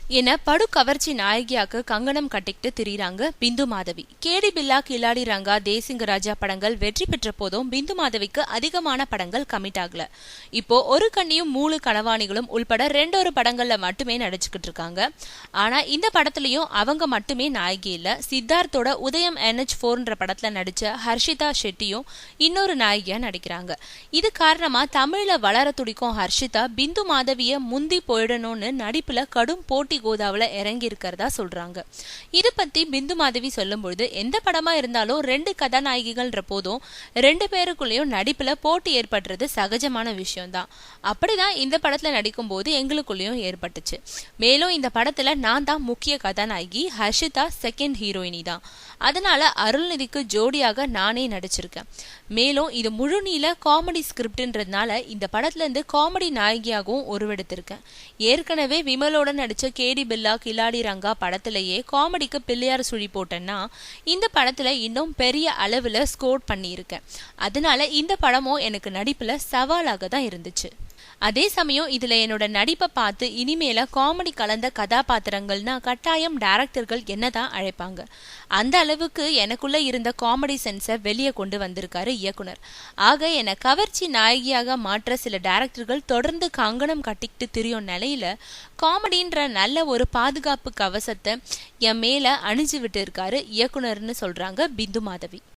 என படு கவர்ச்சி நாயகியாக்கு கங்கணம் கட்டிக்கிட்டு திரியிறாங்க பிந்து மாதவி. கேடி பில்லா, கில்லாடி ரங்கா, தேசிங்க ராஜா படங்கள் வெற்றி பெற்ற போதும் பிந்து மாதவிக்கு அதிகமான படங்கள் கமிட் ஆகல. இப்போ ஒரு கண்ணியும் 3 கனவாணிகளும் உள்பட 2 படங்கள்ல மட்டுமே நடிச்சுக்கிட்டு இருக்காங்க. ஆனா இந்த படத்துலயும் அவங்க மட்டுமே நாயகி இல்ல. சித்தார்த்தோட உதயம் NH4 படத்துல நடிச்ச ஹர்ஷிதா ஷெட்டியும் இன்னொரு நாயகியா நடிக்கிறாங்க. இது காரணமா தமிழ்ல வளர துடிக்கும் ஹர்ஷிதா பிந்து மாதவிய முந்தி போயிடணும்னு நடிப்புல கடும் போட்டி கோதாவில இறங்கி இருக்கிறதா சொல்றாங்க. இது பத்தி பிந்து மாதவி சொல்லும் பொழுது, எந்த படமா இருந்தாலும் 2 கதாநாயகிகள்ன்ற போதும் 2 பேருக்குள்ளேயும் நடிப்புல போட்டி ஏற்படுறது சகஜமான விஷயம் தான். அப்படிதான் இந்த படத்துல நடிக்கும் போது எங்களுக்குள்ளேயும் ஏற்பட்டுச்சு. மேலும் இந்த படத்துல நான் தான் முக்கிய கதாநாயகி, ஹர்ஷிதா செகண்ட் ஹீரோயினி தான். அதனால அருள்நிதிக்கு ஜோடியாக நானே நடிச்சிருக்கேன். மேலும் இது முழு நீள காமெடி ஸ்கிரிப்ட்ன்றதுனால இந்த படத்துல இருந்து காமெடி நாயகியாகவும் உருவெடுத்திருக்கேன். ஏற்கனவே விமலோட நடிச்ச கேடி பில்லா, கில்லாடி ரங்கா படத்திலேயே காமெடிக்கு பிள்ளையார் சுழி போட்டேன்னா இந்த படத்துல இன்னும் பெரிய அளவுல ஸ்கோர் பண்ணியிருக்கேன். அதனால இந்த படமும் எனக்கு நடிப்புல சவாலாக தான் இருந்துச்சு. அதே சமயம் இதுல என்னோட நடிப்பை பார்த்து இனிமேல காமெடி கலந்த கதாபாத்திரங்கள்னா கட்டாயம் டைரக்டர்கள் என்னதான் அழைப்பாங்க. அந்த அளவுக்கு எனக்குள்ள இருந்த காமெடி சென்ஸை வெளியே கொண்டு வந்திருக்காரு இயக்குனர். ஆக என்னை கவர்ச்சி நாயகியாக மாற்ற சில டைரக்டர்கள் தொடர்ந்து கங்கணம் கட்டிக்கிட்டு திரியும் நிலையில காமெடின்ற நல்ல ஒரு பாதுகாப்பு கவசத்தை என் மேல அணிஞ்சு விட்டு இருக்காரு இயக்குனர்னு சொல்றாங்க பிந்து மாதவி.